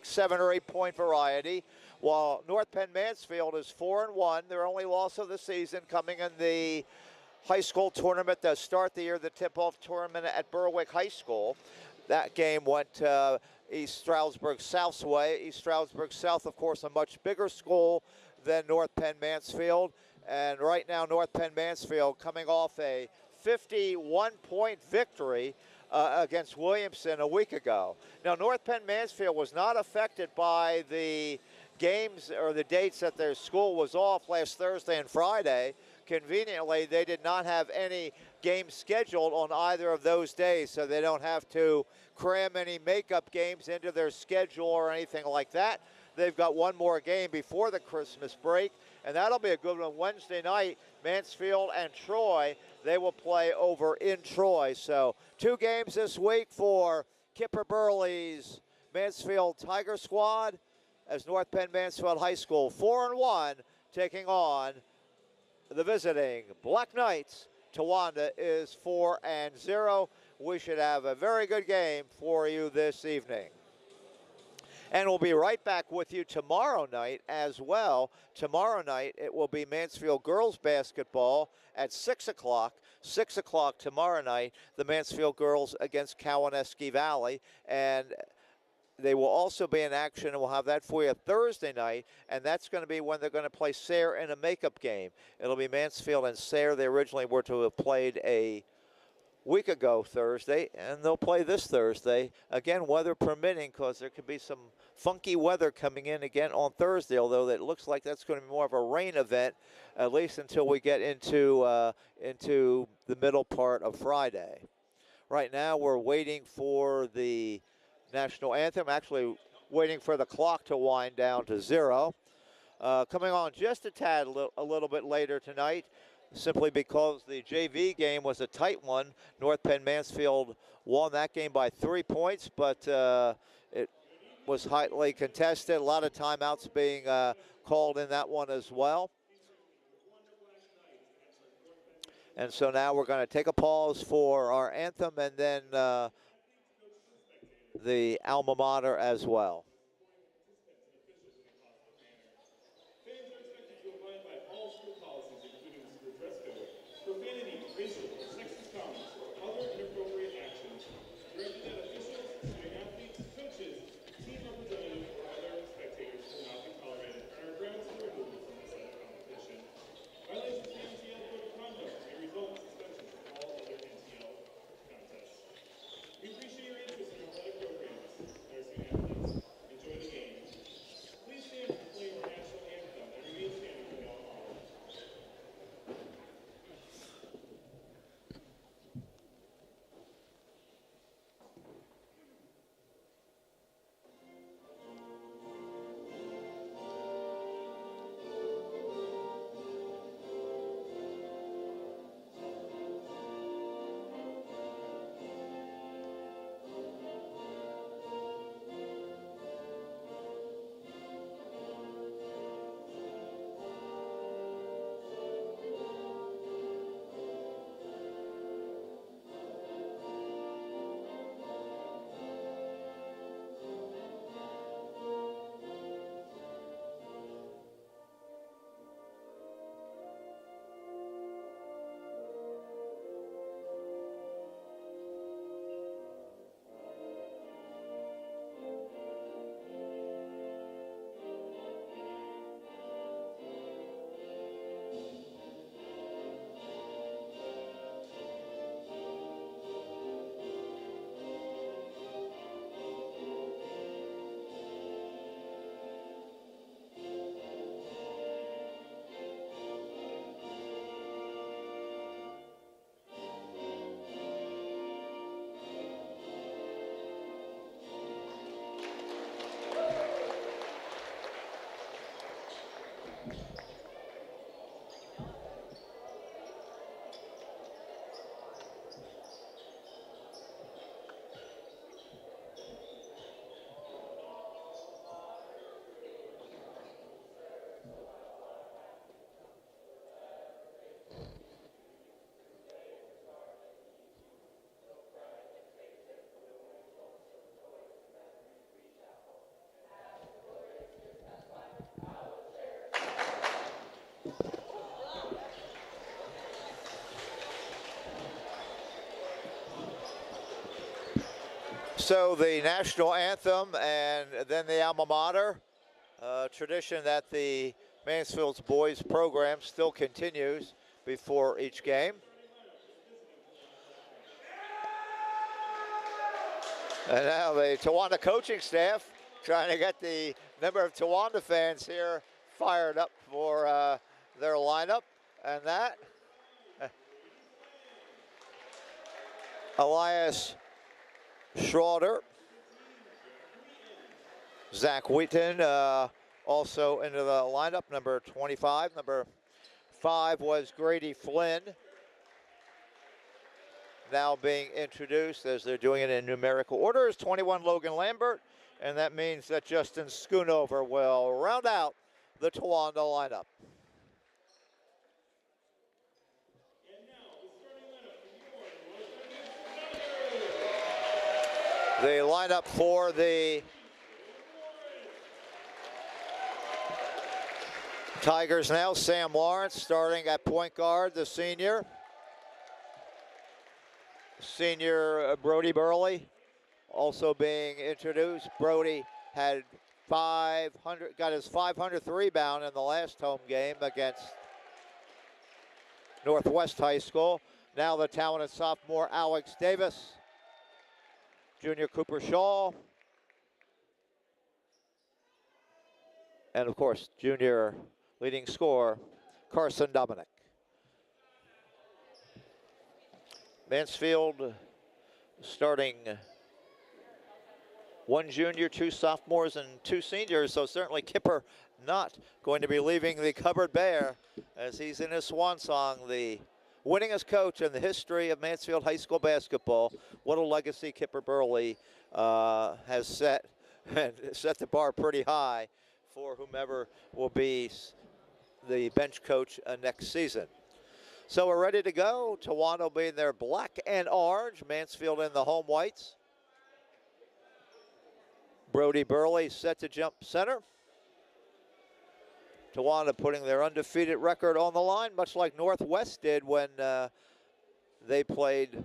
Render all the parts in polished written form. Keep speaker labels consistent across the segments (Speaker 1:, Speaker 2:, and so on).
Speaker 1: 7 or 8 point variety, while North Penn Mansfield is 4-1. Their only loss of the season coming in the high school tournament to start the year, the tip-off tournament at Berwick High School. That game went East Stroudsburg South's way. East Stroudsburg South, of course, a much bigger school than North Penn Mansfield. And right now, North Penn Mansfield coming off a 51-point victory against Williamson a week ago. Now, North Penn Mansfield was not affected by the games or the dates that their school was off last Thursday and Friday. Conveniently, they did not have any games scheduled on either of those days, so they don't have to cram any makeup games into their schedule or anything like that. They've got one more game before the Christmas break, and that'll be a good one. Wednesday night, Mansfield and Troy, they will play over in Troy. So 2 games this week for Kipper Burley's Mansfield Tiger Squad as North Penn Mansfield High School 4-1 taking on the visiting Black Knights. Towanda is 4-0. We should have a very good game for you this evening. And we'll be right back with you tomorrow night as well. Tomorrow night, it will be Mansfield girls basketball at 6 o'clock. 6 o'clock tomorrow night, the Mansfield girls against Cowanesque Valley. And they will also be in action, and we'll have that for you Thursday night, and that's going to be when they're going to play Sayre in a makeup game. It'll be Mansfield and Sayre. They originally were to have played a week ago Thursday, and they'll play this Thursday. Again, weather permitting, because there could be some funky weather coming in again on Thursday, although it looks like that's going to be more of a rain event, at least until we get into the middle part of Friday. Right now, we're waiting for the national anthem, actually waiting for the clock to wind down to 0. Coming on just a tad a little bit later tonight, simply because the JV game was a tight one. North Penn Mansfield won that game by 3 points, but it was highly contested. A lot of timeouts being called in that one as well. And so now we're going to take a pause for our anthem and then the alma mater as well. Also the national anthem and then the alma mater, tradition that the Mansfield's boys program still continues before each game. And now the Towanda coaching staff trying to get the number of Towanda fans here fired up for their lineup. And that, Elias Schroeder, Zach Wheaton also into the lineup, number 25. Number 5 was Grady Flynn, now being introduced as they're doing it in numerical order is 21 Logan Lambert, and that means that Justin Schoonover will round out the Towanda lineup. The lineup for the Tigers now, Sam Lawrence starting at point guard, the senior. Senior Brody Burley also being introduced. Brody had got his 500th rebound in the last home game against Northwest High School. Now the talented sophomore Alex Davis. Junior Cooper Shaw. And of course, junior leading scorer Carson Dominic. Mansfield starting 1 junior, 2 sophomores, and 2 seniors. So certainly Kipper not going to be leaving the cupboard bare as he's in his swan song, the winningest coach in the history of Mansfield High School basketball. What a legacy Kipper Burley has set, and set the bar pretty high for whomever will be the bench coach next season. So we're ready to go. Towanda will be in their black and orange. Mansfield in the home whites. Brody Burley set to jump center. Towanda putting their undefeated record on the line, much like Northwest did when they played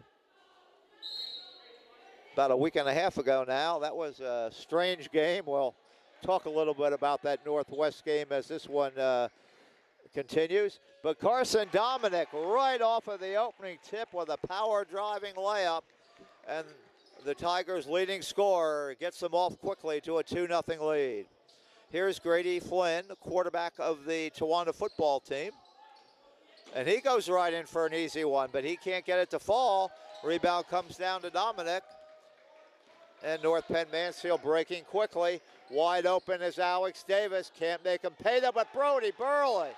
Speaker 1: about a week and a half ago now. That was a strange game. We'll talk a little bit about that Northwest game as this one continues. But Carson Dominic right off of the opening tip with a power driving layup, and the Tigers' leading scorer gets them off quickly to a 2-0 lead. Here's Grady Flynn, the quarterback of the Towanda football team. And he goes right in for an easy one, but he can't get it to fall. Rebound comes down to Dominic. And North Penn Mansfield breaking quickly. Wide open is Alex Davis. Can't make him pay that, but Brody Burley.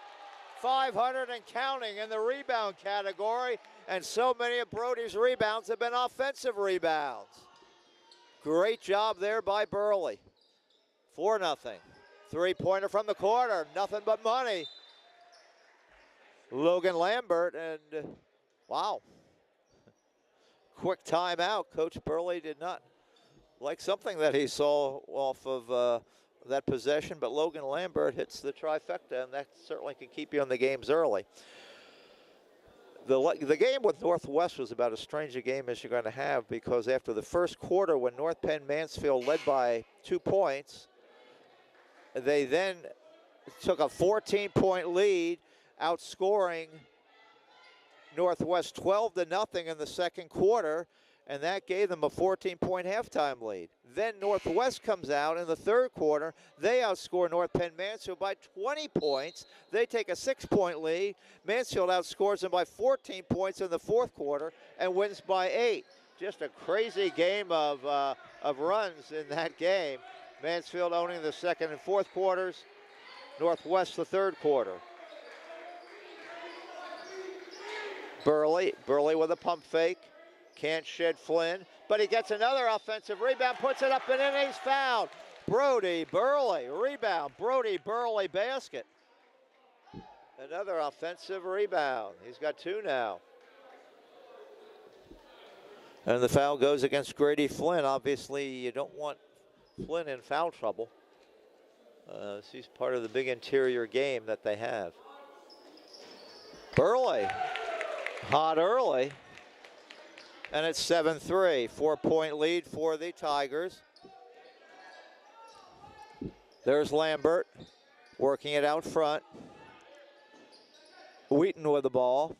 Speaker 1: 500 and counting in the rebound category. And so many of Brody's rebounds have been offensive rebounds. Great job there by Burley. 4-0. Three-pointer from the corner. Nothing but money. Logan Lambert, and wow. Quick timeout. Coach Burley did not like something that he saw off of that possession, but Logan Lambert hits the trifecta, and that certainly can keep you in the games early. The game with Northwest was about as strange a game as you're going to have, because after the first quarter, when North Penn Mansfield led by 2 points, they then took a 14-point lead, outscoring Northwest 12-0 in the second quarter, and that gave them a 14-point halftime lead. Then Northwest comes out in the third quarter. They outscore North Penn Mansfield by 20 points. They take a 6-point lead. Mansfield outscores them by 14 points in the fourth quarter and wins by 8. Just a crazy game of runs in that game. Mansfield owning the second and fourth quarters. Northwest the third quarter. Burley with a pump fake. Can't shed Flynn, but he gets another offensive rebound, puts it up and in, he's fouled. Brody Burley, rebound. Brody Burley basket. Another offensive rebound. He's got 2 now. And the foul goes against Grady Flynn. Obviously, you don't want Flynn in foul trouble. He's part of the big interior game that they have. Burley, hot early. And it's 7-3, 4-point lead for the Tigers. There's Lambert working it out front. Wheaton with the ball.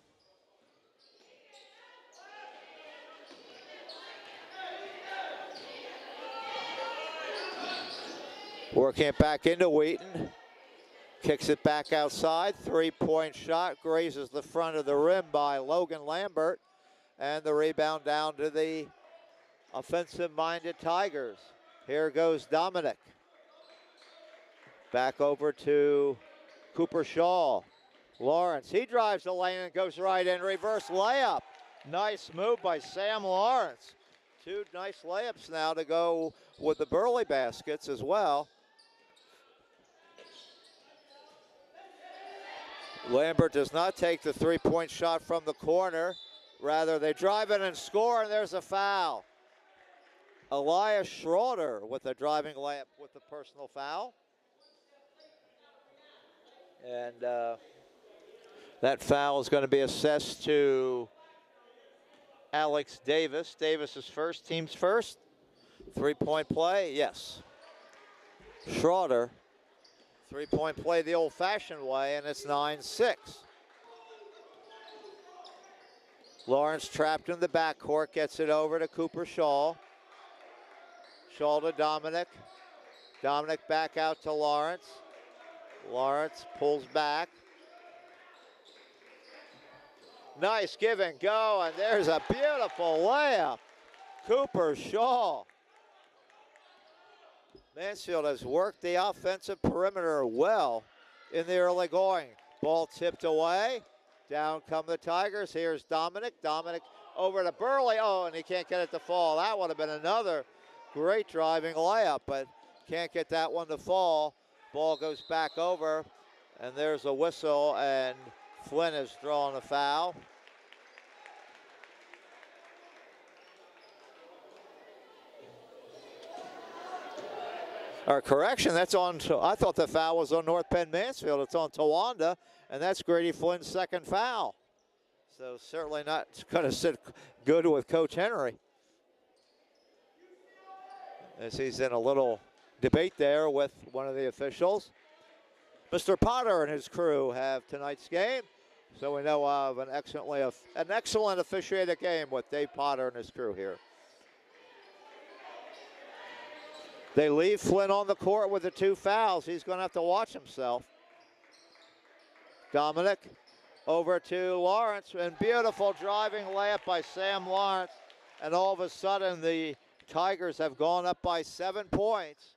Speaker 1: Working it back into Wheaton. Kicks it back outside. 3-point shot. Grazes the front of the rim by Logan Lambert. And the rebound down to the offensive-minded Tigers. Here goes Dominic. Back over to Cooper Shaw. Lawrence, he drives the lane and goes right in. Reverse layup. Nice move by Sam Lawrence. Two nice layups now to go with the Burley baskets as well. Lambert does not take the 3-point shot from the corner. Rather, they drive in and score, and there's a foul. Elias Schroeder with a driving layup with the personal foul. And that foul is going to be assessed to Alex Davis. Davis is first, team's first. 3-point play, yes. Schroeder, 3-point play the old-fashioned way, and it's 9-6. Lawrence trapped in the backcourt, gets it over to Cooper Shaw. Shaw to Dominic. Dominic back out to Lawrence. Lawrence pulls back. Nice give and go, and there's a beautiful layup. Cooper Shaw. Mansfield has worked the offensive perimeter well in the early going. Ball tipped away. Down come the Tigers. Here's Dominic. Dominic over to Burley. Oh, and he can't get it to fall. That would have been another great driving layup, but can't get that one to fall. Ball goes back over, and there's a whistle, and Flynn has drawn a foul. Or correction, that's on, I thought the foul was on North Penn Mansfield. It's on Towanda, and that's Grady Flynn's second foul. So certainly not going to sit good with Coach Henry, as he's in a little debate there with one of the officials. Mr. Potter and his crew have tonight's game, so we know of an excellent officiated game with Dave Potter and his crew here. They leave Flynn on the court with the two fouls. He's going to have to watch himself. Dominic over to Lawrence, and beautiful driving layup by Sam Lawrence. And all of a sudden, the Tigers have gone up by 7 points.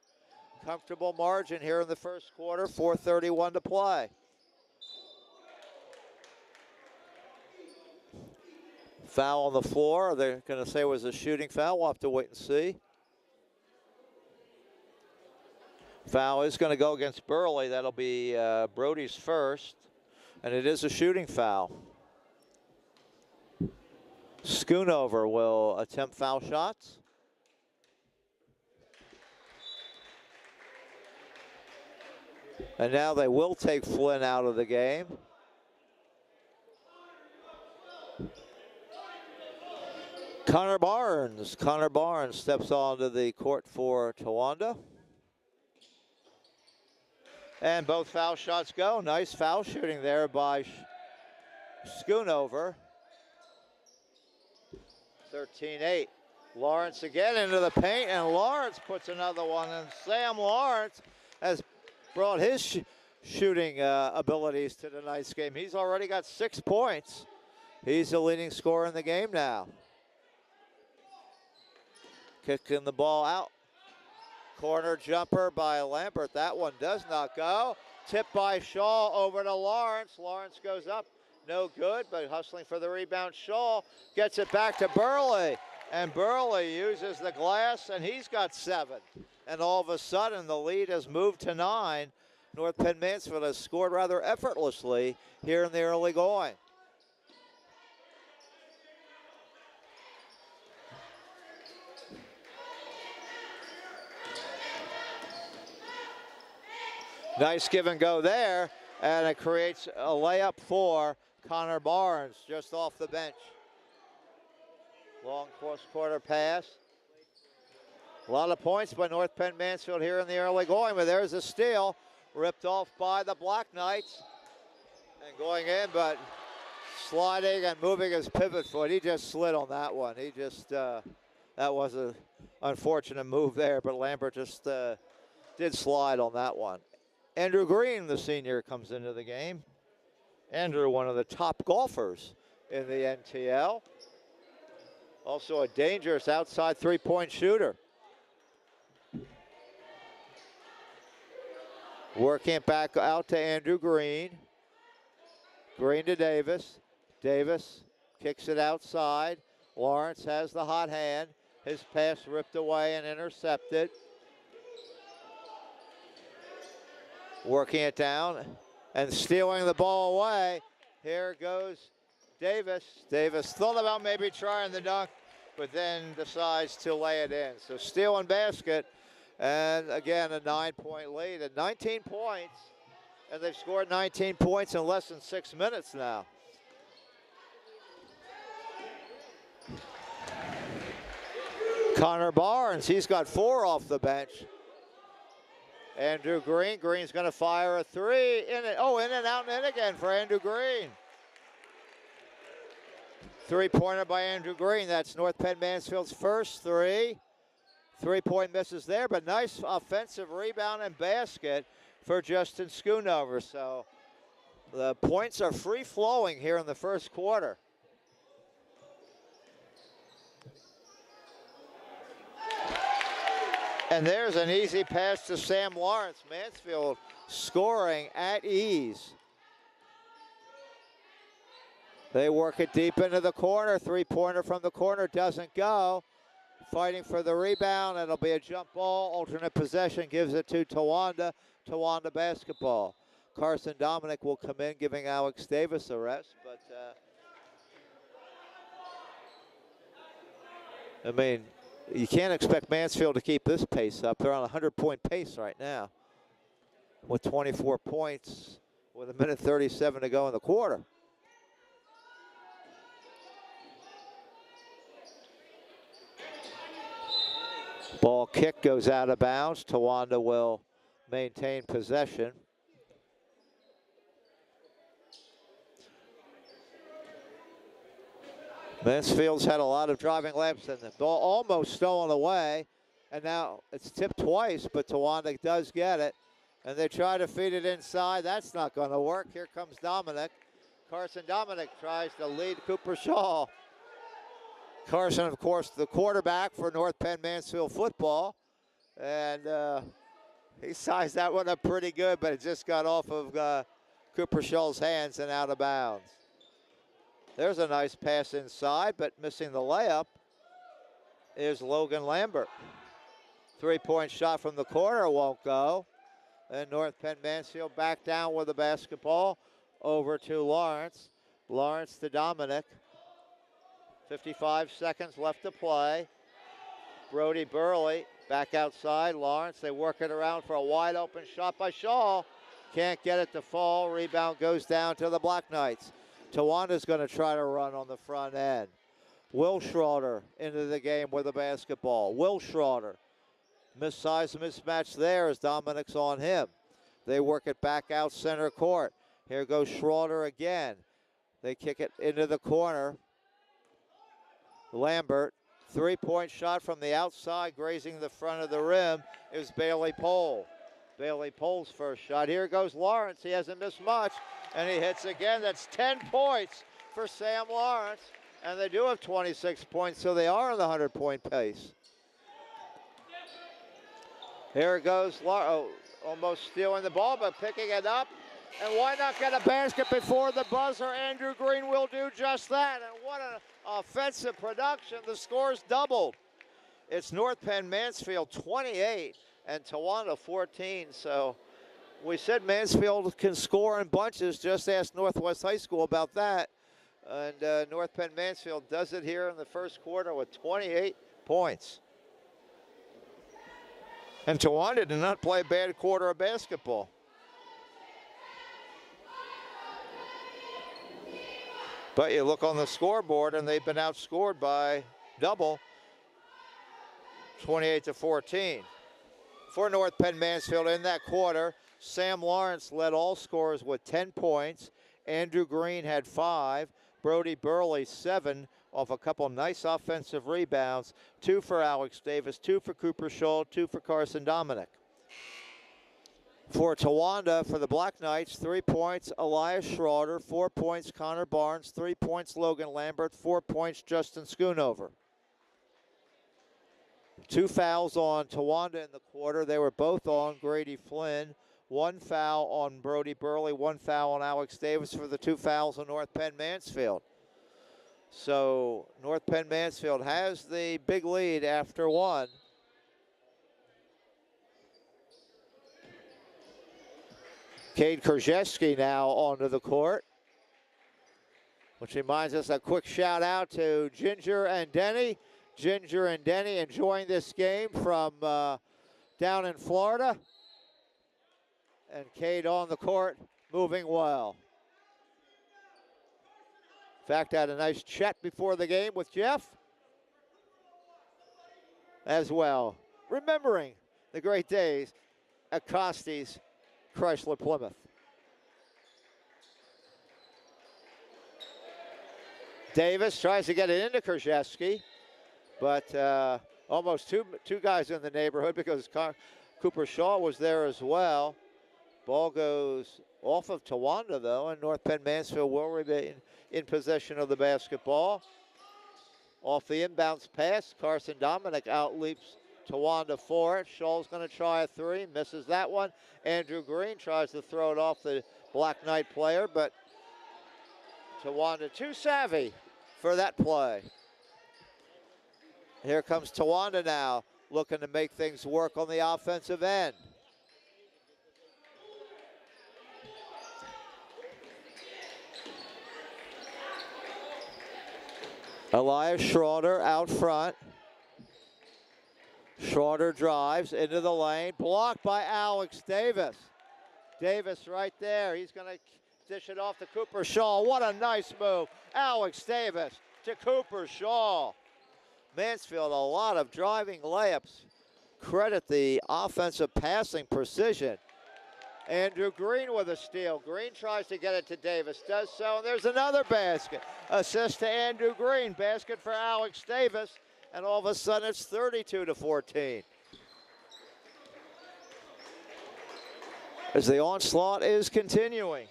Speaker 1: Comfortable margin here in the first quarter, 4:31 to play. Foul on the floor. They're going to say it was a shooting foul. We'll have to wait and see. Foul is going to go against Burley. That'll be Brody's first, and it is a shooting foul. Schoonover will attempt foul shots. And now they will take Flynn out of the game. Connor Barnes steps onto the court for Towanda. And both foul shots go. Nice foul shooting there by Schoonover. 13-8. Lawrence again into the paint, and Lawrence puts another one. And Sam Lawrence has brought his shooting abilities to tonight's game. He's already got 6 points. He's the leading scorer in the game now. Kicking the ball out. Corner jumper by Lambert. That one does not go. Tipped by Shaw over to Lawrence. Lawrence goes up. No good, but hustling for the rebound. Shaw gets it back to Burley. And Burley uses the glass, and he's got 7. And all of a sudden, the lead has moved to 9. North Penn Mansfield has scored rather effortlessly here in the early going. Nice give and go there, and it creates a layup for Connor Barnes just off the bench. Long cross-quarter pass. A lot of points by North Penn Mansfield here in the early going, but there's a steal. Ripped off by the Black Knights. And going in, but sliding and moving his pivot foot. He just slid on that one. He just, that was an unfortunate move there, but Lambert just did slide on that one. Andrew Green, the senior, comes into the game. Andrew, one of the top golfers in the NTL. Also a dangerous outside three-point shooter. Working it back out to Andrew Green. Green to Davis. Davis kicks it outside. Lawrence has the hot hand. His pass ripped away and intercepted. Working it down and stealing the ball away. Here goes Davis. Davis thought about maybe trying the dunk, but then decides to lay it in. So steal and basket. And again, a 9-point lead at 19 points. And they've scored 19 points in less than 6 minutes now. Connor Barnes, he's got 4 off the bench. Andrew Green, Green's gonna fire a 3. In and out and in again for Andrew Green. 3-pointer by Andrew Green. That's North Penn Mansfield's first 3. 3-point misses there, but nice offensive rebound and basket for Justin Schoonover. So the points are free-flowing here in the first quarter. And there's an easy pass to Sam Lawrence. Mansfield scoring at ease. They work it deep into the corner. 3-pointer from the corner doesn't go. Fighting for the rebound. It'll be a jump ball. Alternate possession gives it to Towanda. Towanda basketball. Carson Dominic will come in, giving Alex Davis a rest. But, I mean, you can't expect Mansfield to keep this pace up. They're on a 100-point pace right now with 24 points with 1:37 to go in the quarter. Ball kick goes out of bounds. Towanda will maintain possession. Mansfield's had a lot of driving laps and the ball almost stolen away. And now it's tipped twice, but Towanda does get it. And they try to feed it inside. That's not going to work. Here comes Dominic. Carson Dominic tries to lead Cooper Shaw. Carson, of course, the quarterback for North Penn Mansfield football. And he sized that one up pretty good, but it just got off of Cooper Shaw's hands and out of bounds. There's a nice pass inside, but missing the layup is Logan Lambert. 3-point shot from the corner won't go. And North Penn Mansfield back down with the basketball over to Lawrence. Lawrence to Dominic. 55 seconds left to play. Brody Burley back outside. Lawrence, they work it around for a wide open shot by Shaw. Can't get it to fall. Rebound goes down to the Black Knights. Towanda's going to try to run on the front end. Will Schroeder into the game with the basketball. Will Schroeder. Missize mismatch there as Dominic's on him. They work it back out center court. Here goes Schroeder again. They kick it into the corner. Lambert, 3-point shot from the outside, grazing the front of the rim is Bailey Pohl. Bailey Pohl's first shot. Here goes Lawrence. He hasn't missed much, and he hits again. That's 10 points for Sam Lawrence, and they do have 26 points, so they are on the 100-point pace. Here it goes, almost stealing the ball, but picking it up. And why not get a basket before the buzzer? Andrew Green will do just that. And what an offensive production. The score's doubled. It's North Penn Mansfield 28 and Towanda 14. So we said Mansfield can score in bunches. Just ask Northwest High School about that. And North Penn Mansfield does it here in the first quarter with 28 points. And Towanda did not play a bad quarter of basketball. But you look on the scoreboard, and they've been outscored by double, 28-14. For North Penn Mansfield in that quarter, Sam Lawrence led all scorers with 10 points. Andrew Green had 5. Brody Burley 7 off a couple nice offensive rebounds. 2 for Alex Davis, 2 for Cooper Shaw, 2 for Carson Dominic. For Towanda, for the Black Knights, 3 points, Elias Schroeder, 4 points, Connor Barnes, 3 points, Logan Lambert, 4 points, Justin Schoonover. 2 fouls on Towanda in the quarter. They were both on Grady Flynn. 1 foul on Brody Burley, 1 foul on Alex Davis for the 2 fouls on North Penn Mansfield. So North Penn Mansfield has the big lead after 1. Cade Krzyzewski now onto the court, which reminds us a quick shout out to Ginger and Denny. Ginger and Denny enjoying this game from down in Florida. And Cade on the court, moving well. In fact, I had a nice chat before the game with Jeff as well, remembering the great days at Costy's Chrysler Plymouth. Davis tries to get it into Krzyzewski, but almost two guys in the neighborhood because Cooper Shaw was there as well. Ball goes off of Towanda, though, and North Penn Mansfield will remain in possession of the basketball. Off the inbounds pass, Carson Dominic outleaps Towanda for it. Shaw's going to try a 3, misses that one. Andrew Green tries to throw it off the Black Knight player, but Towanda too savvy for that play. Here comes Towanda now, looking to make things work on the offensive end. Elias Schroeder out front. Schroeder drives into the lane, blocked by Alex Davis. Davis right there. He's going to dish it off to Cooper Shaw. What a nice move. Alex Davis to Cooper Shaw. Mansfield, a lot of driving layups. Credit the offensive passing precision. Andrew Green with a steal. Green tries to get it to Davis, does so, and there's another basket. Assist to Andrew Green, basket for Alex Davis, and all of a sudden it's 32-14. As the onslaught is continuing.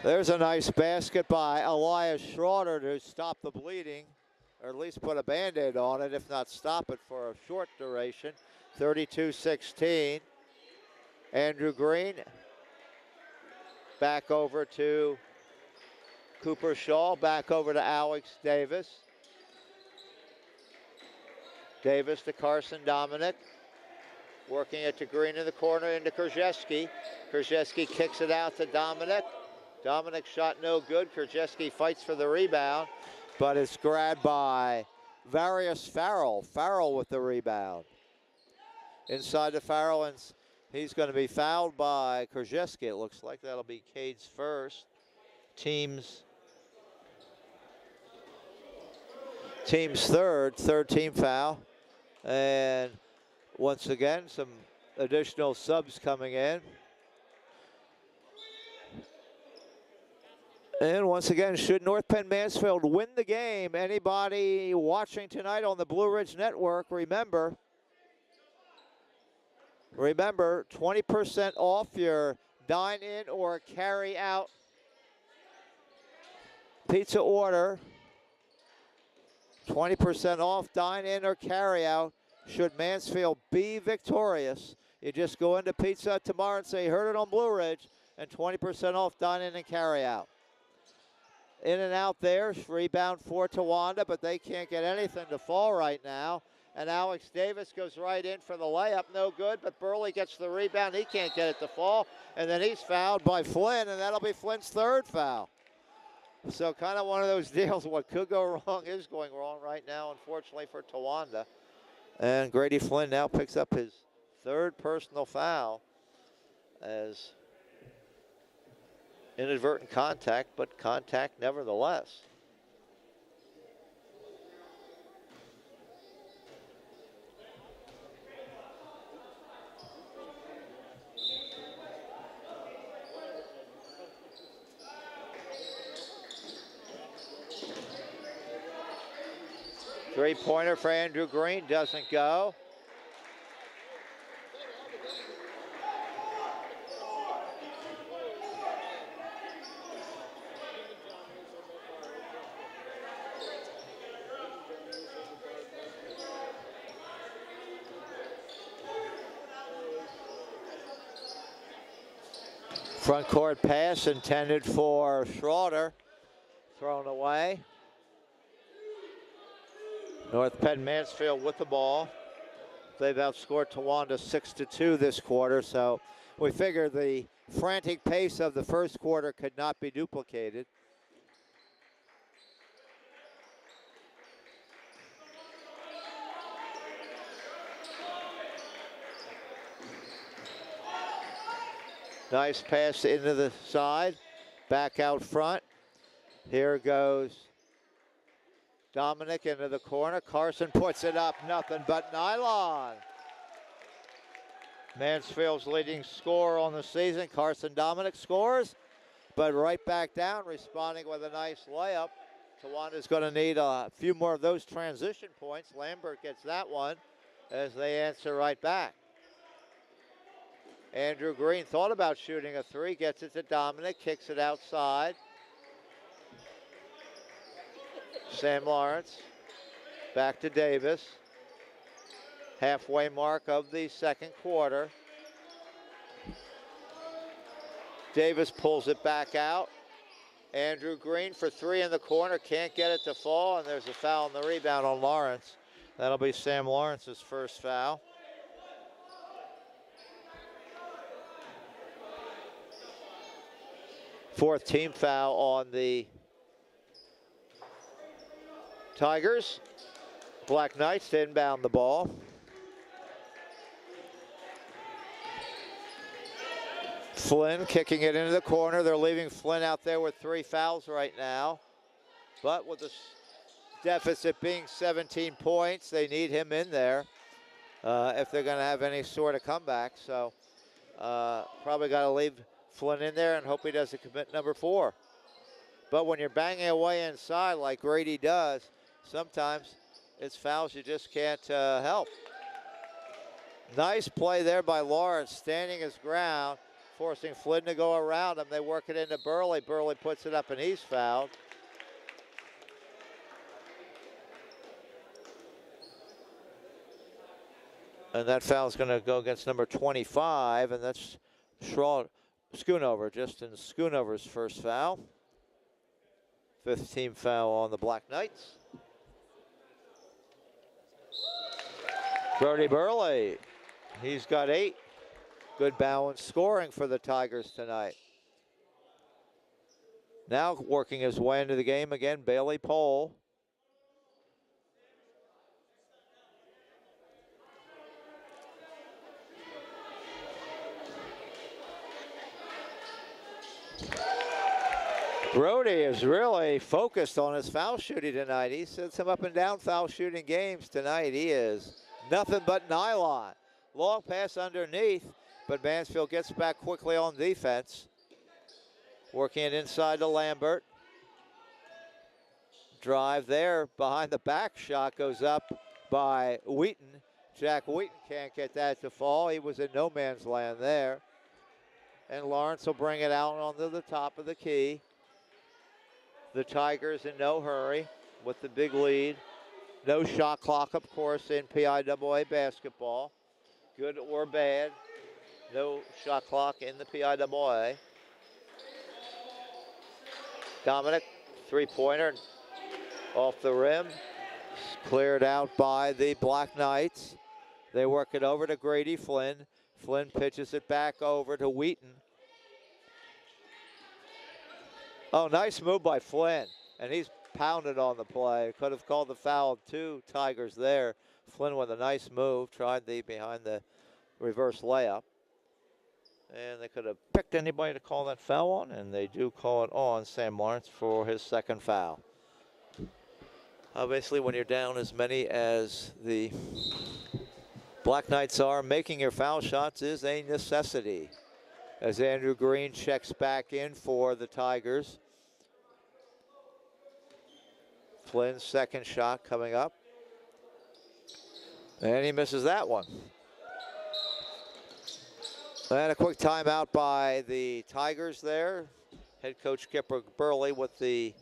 Speaker 1: There's a nice basket by Elias Schroeder to stop the bleeding, or at least put a Band-Aid on it, if not stop it for a short duration. 32-16. Andrew Green back over to Cooper Shaw, back over to Alex Davis. Davis to Carson Dominic. Working it to Green in the corner into Krzyzewski. Krzyzewski kicks it out to Dominic. Dominic shot no good. Krzyzewski fights for the rebound, but it's grabbed by Varius Farrell. Farrell with the rebound. Inside to Farrell, and he's going to be fouled by Krzyzewski. It looks like that'll be Cade's first. Team's third team foul. And once again, some additional subs coming in. And once again, should North Penn Mansfield win the game, anybody watching tonight on the Blue Ridge Network, remember, 20% off your dine-in or carry-out pizza order. 20% off dine-in or carry-out should Mansfield be victorious. You just go into Pizza Hut tomorrow and say, heard it on Blue Ridge, and 20% off dine-in and carry-out. In and out there, rebound for Towanda, but they can't get anything to fall right now. And Alex Davis goes right in for the layup, no good, but Burley gets the rebound. He can't get it to fall, and then he's fouled by Flynn, and that'll be Flynn's third foul. So kind of one of those deals, what could go wrong is going wrong right now, unfortunately, for Towanda. And Grady Flynn now picks up his third personal foul as inadvertent contact, but contact nevertheless. Three-pointer for Andrew Green doesn't go. Front court pass intended for Schroeder, thrown away. North Penn Mansfield with the ball. They've outscored Towanda 6-2 this quarter, so we figure the frantic pace of the first quarter could not be duplicated. Nice pass into the side, back out front. Here goes Dominic into the corner. Carson puts it up, nothing but nylon. Mansfield's leading scorer on the season, Carson Dominic, scores, but right back down, responding with a nice layup. Towanda's going to need a few more of those transition points. Lambert gets that one as they answer right back. Andrew Green thought about shooting a three, gets it to Dominic, kicks it outside. Sam Lawrence, back to Davis. Halfway mark of the second quarter. Davis pulls it back out. Andrew Green for three in the corner, can't get it to fall, and there's a foul on the rebound on Lawrence. That'll be Sam Lawrence's first foul. Fourth team foul on the Tigers. Black Knights to inbound the ball. Flynn kicking it into the corner. They're leaving Flynn out there with 3 fouls right now. But with the deficit being 17 points, they need him in there if they're going to have any sort of comeback. So probably got to leave Flynn in there and hope he doesn't commit number 4. But when you're banging away inside like Grady does, sometimes it's fouls you just can't help. Nice play there by Lawrence, standing his ground, forcing Flynn to go around him. They work it into Burley. Burley puts it up and he's fouled. And that foul is going to go against number 25, and that's Schoonover, Justin Schoonover's first foul. 5th team foul on the Black Knights. Brody Burley, he's got 8. Good balanced scoring for the Tigers tonight. Now working his way into the game again, Bailey Pohl. Brody is really focused on his foul shooting tonight. He sets some up and down foul shooting games tonight. He is nothing but nylon. Long pass underneath, but Mansfield gets back quickly on defense. Working it inside to Lambert. Drive there, behind the back, shot goes up by Wheaton. Jack Wheaton can't get that to fall. He was in no man's land there. And Lawrence will bring it out onto the top of the key. The Tigers in no hurry with the big lead. No shot clock, of course, in PIAA basketball. Good or bad, no shot clock in the PIAA. Dominic, three-pointer off the rim. Cleared out by the Black Knights. They work it over to Grady Flynn. Flynn pitches it back over to Wheaton. Oh, nice move by Flynn, and he's pounded on the play. Could have called the foul, 2 Tigers there. Flynn with a nice move, tried the behind the reverse layup. And they could have picked anybody to call that foul on, and they do call it on Sam Lawrence for his second foul. Obviously, when you're down as many as the Black Knights are, making your foul shots is a necessity. As Andrew Green checks back in for the Tigers. Flynn's second shot coming up. And he misses that one. And a quick timeout by the Tigers there. Head coach Kipper Burley with the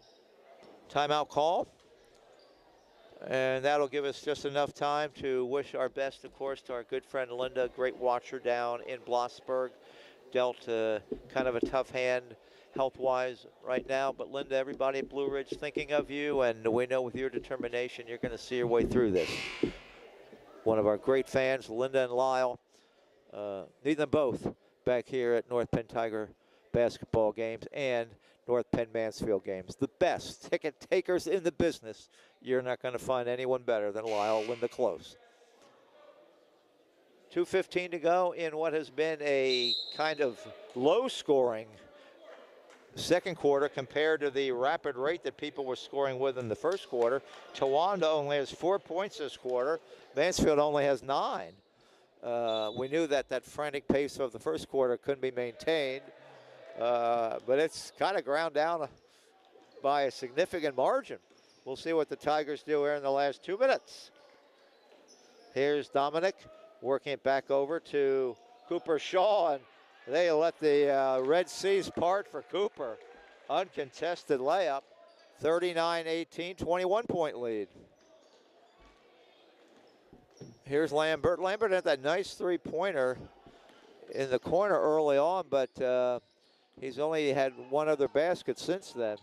Speaker 1: timeout call. And that'll give us just enough time to wish our best, of course, to our good friend Linda, great watcher down in Blossburg. Dealt kind of a tough hand health-wise right now. But Linda, everybody at Blue Ridge thinking of you, and we know with your determination, you're going to see your way through this. One of our great fans, Linda and Lyle, need them both back here at North Penn Tiger basketball games and North Penn Mansfield games. The best ticket takers in the business. You're not going to find anyone better than Lyle Linda Close. 2:15 to go in what has been a kind of low-scoring second quarter compared to the rapid rate that people were scoring with in the first quarter. Towanda only has 4 points this quarter. Mansfield only has 9. We knew that that frantic pace of the first quarter couldn't be maintained, but it's kind of ground down by a significant margin. We'll see what the Tigers do here in the last 2 minutes. Here's Dominic working it back over to Cooper Shaw, and they let the Red Seas part for Cooper. Uncontested layup, 39-18, 21-point lead. Here's Lambert. Lambert had that nice three-pointer in the corner early on, but he's only had one other basket since then.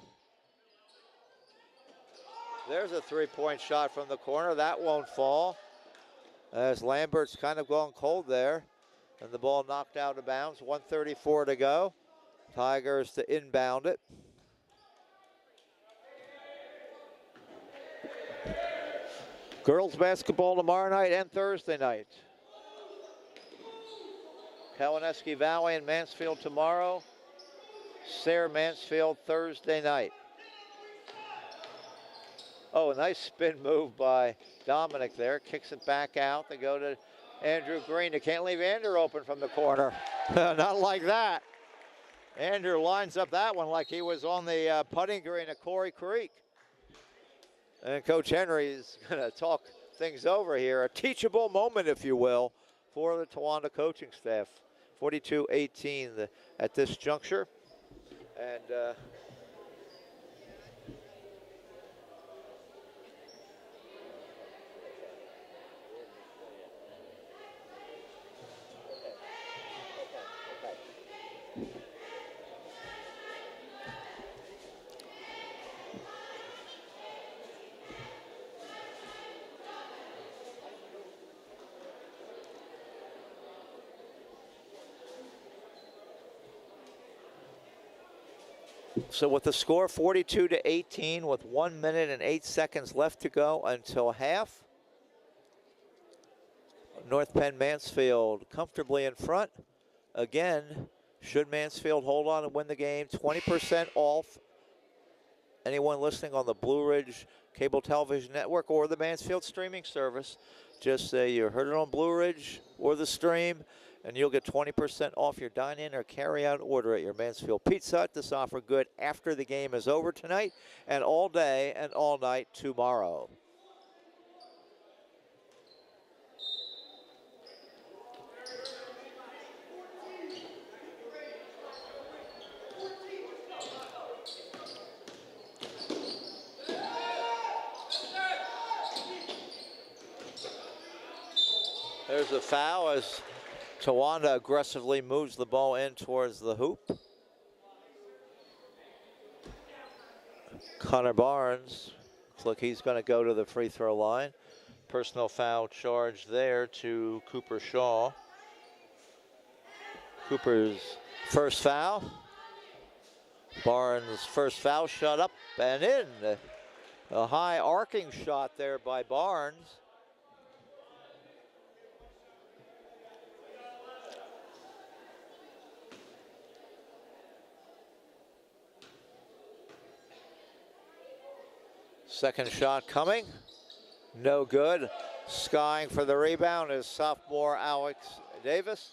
Speaker 1: There's a three-point shot from the corner. That won't fall, as Lambert's kind of gone cold there. And the ball knocked out of bounds. 1:34 to go. Tigers to inbound it. Girls basketball tomorrow night and Thursday night. Kawaneski Valley and Mansfield tomorrow. Sayre Mansfield Thursday night. Oh, a nice spin move by Dominic there. Kicks it back out. They go to Andrew Green. They can't leave Andrew open from the corner. Not like that. Andrew lines up that one like he was on the putting green at Corey Creek. And Coach Henry is going to talk things over here. A teachable moment, if you will, for the Towanda coaching staff. 42-18 at this juncture. And so with the score 42-18 with 1 minute and 8 seconds left to go until half. North Penn Mansfield comfortably in front. Again, should Mansfield hold on and win the game, 20% off. Anyone listening on the Blue Ridge Cable Television Network or the Mansfield streaming service, just say you heard it on Blue Ridge or the stream, and you'll get 20% off your dine-in or carry-out order at your Mansfield Pizza Hut. This offer good after the game is over tonight and all day and all night tomorrow. There's a foul as Towanda aggressively moves the ball in towards the hoop. Connor Barnes looks like he's going to go to the free throw line. Personal foul charge there to Cooper Shaw. Cooper's first foul. Barnes' first foul shot up and in. A high arcing shot there by Barnes. Second shot coming, no good. Skying for the rebound is sophomore Alex Davis.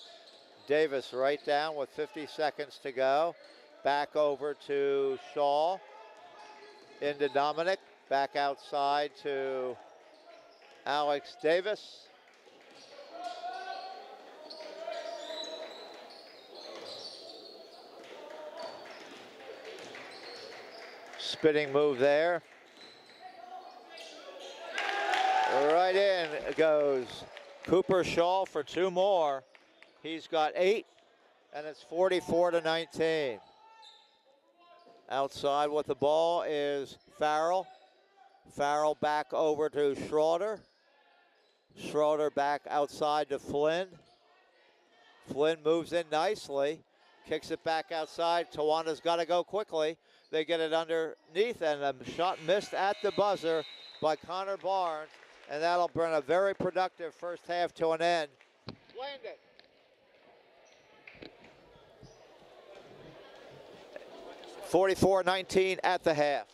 Speaker 1: Davis right down with 50 seconds to go. Back over to Shaw, into Dominic, back outside to Alex Davis. Spinning move there. Right in goes Cooper Shaw for 2 more. He's got 8, and it's 44-19. Outside with the ball is Farrell. Farrell back over to Schroeder. Schroeder back outside to Flynn. Flynn moves in nicely, kicks it back outside. Towanda's got to go quickly. They get it underneath, and a shot missed at the buzzer by Connor Barnes, and that'll bring a very productive first half to an end. Landon. 44-19 at the half.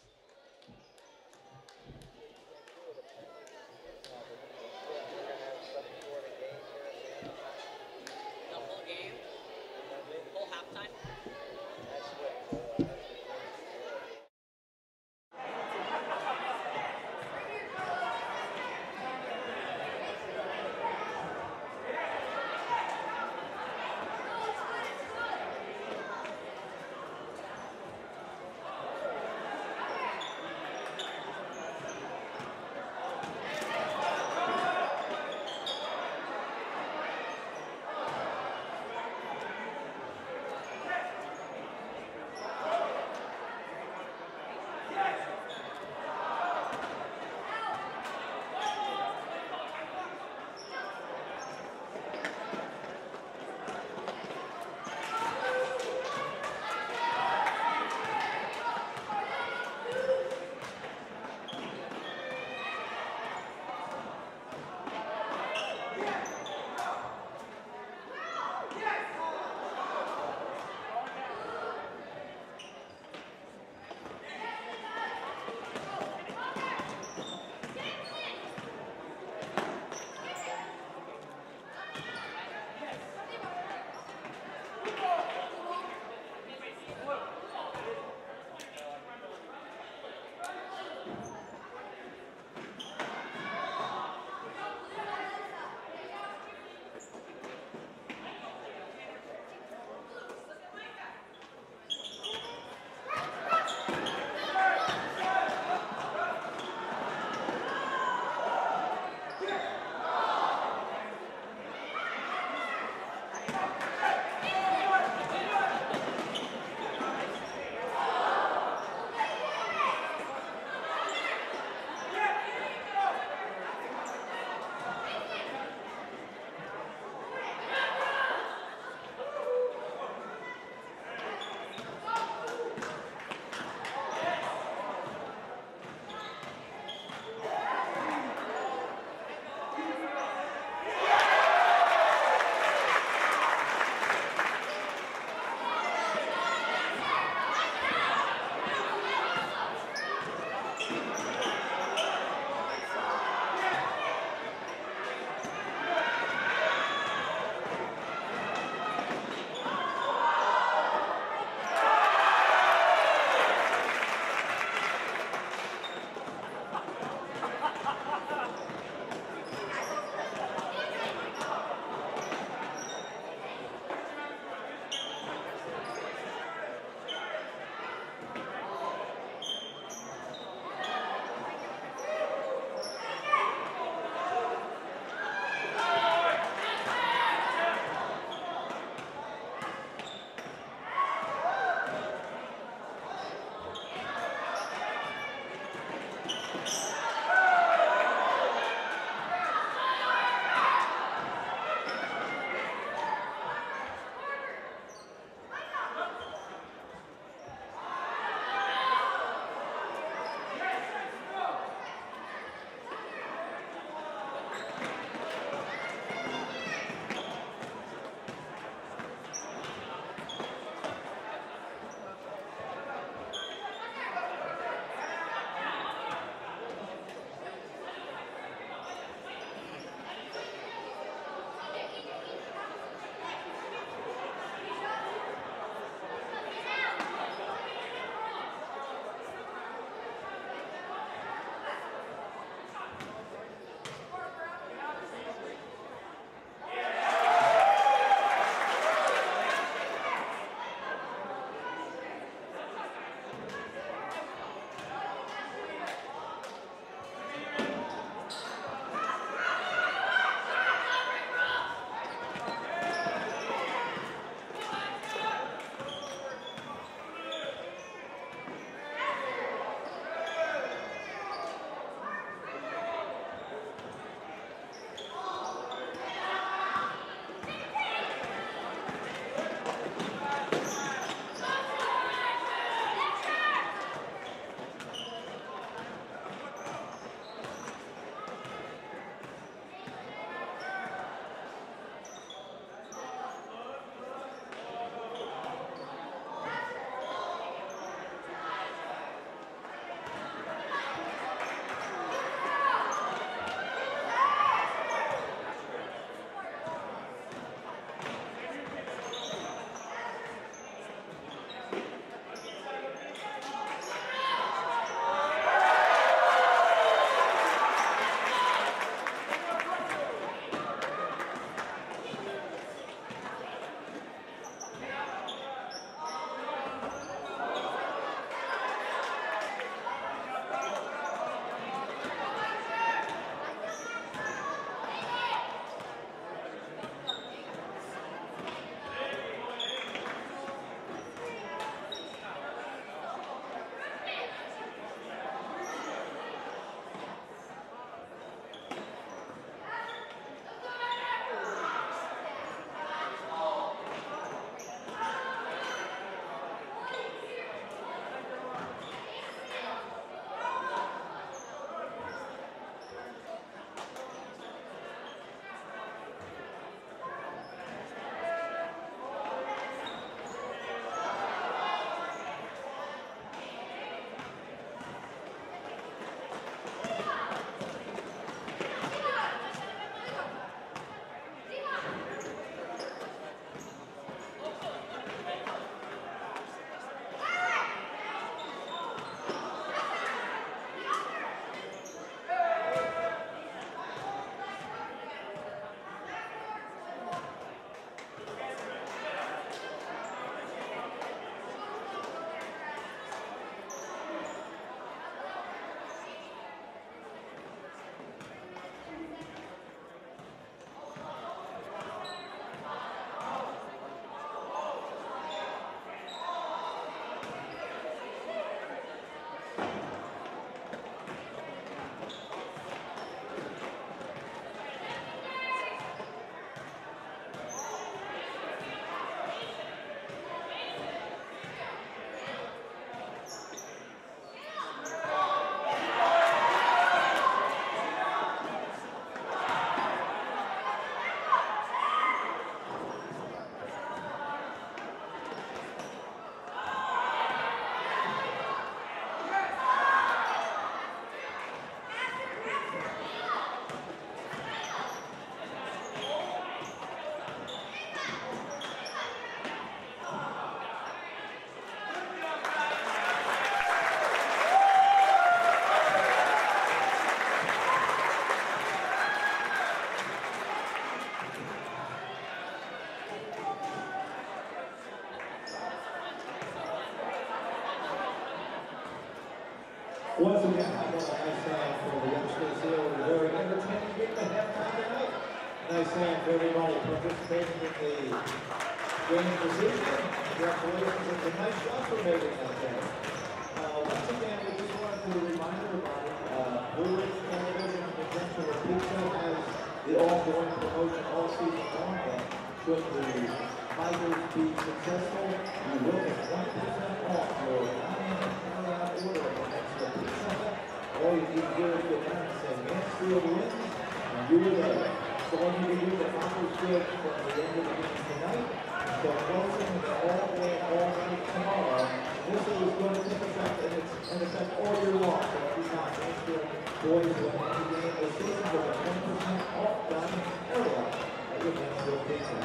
Speaker 2: Once again, I got a nice hand for the youngsters here. It was a very entertaining game at halftime tonight. Nice hand for everybody participating in the game this evening. Congratulations and some nice shots were made in that game. Once again, we just wanted to remind everybody, Blue Ridge Television in conjunction with Pizza has the ongoing promotion all season long. Should the Tigers be successful, you will get 1% off your carry-out order of an extra pizza. All you need to do is go down and say Mansfield wins, and you will get it. So all you need to do is accomplish good from the end of the game tonight. So closing all day, all night tomorrow. This is going to take effect, and it's in effect all year long. So every time Mansfield boys win any game this season, with a 10% off dining area at your Mansfield Pizza.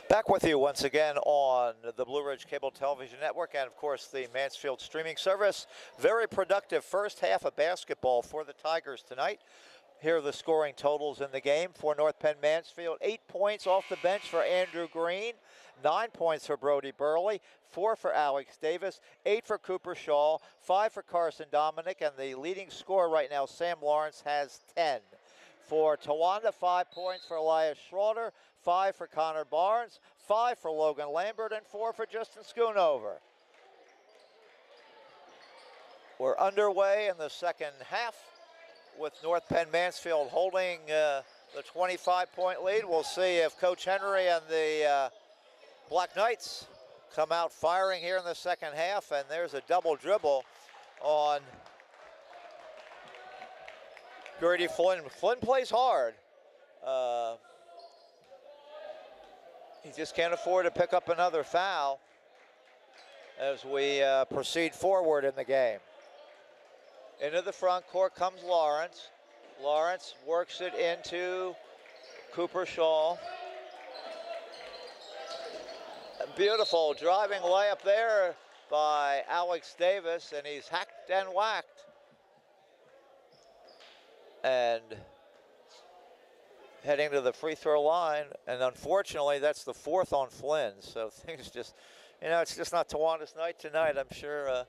Speaker 1: Back with you once again on the Blue Ridge Cable Television Network and, of course, the Mansfield streaming service. Very productive first half of basketball for the Tigers tonight. Here are the scoring totals in the game for North Penn Mansfield. 8 points off the bench for Andrew Green, 9 points for Brody Burley, 4 for Alex Davis, 8 for Cooper Shaw, 5 for Carson Dominic, and the leading scorer right now, Sam Lawrence, has 10. For Towanda, 5 points for Elias Schroeder, 5 for Connor Barnes, 5 for Logan Lambert, and 4 for Justin Schoonover. We're underway in the second half with North Penn Mansfield holding the 25-point lead. We'll see if Coach Henry and the Black Knights come out firing here in the second half, and there's a double dribble on Grady Flynn. Flynn plays hard. He just can't afford to pick up another foul as we proceed forward in the game. Into the front court comes Lawrence. Lawrence works it into Cooper Shaw. A beautiful driving layup there by Alex Davis, and he's hacked and whacked. And heading to the free throw line, and unfortunately that's the 4th on Flynn, so things just, it's just not Towanda's night tonight. I'm sure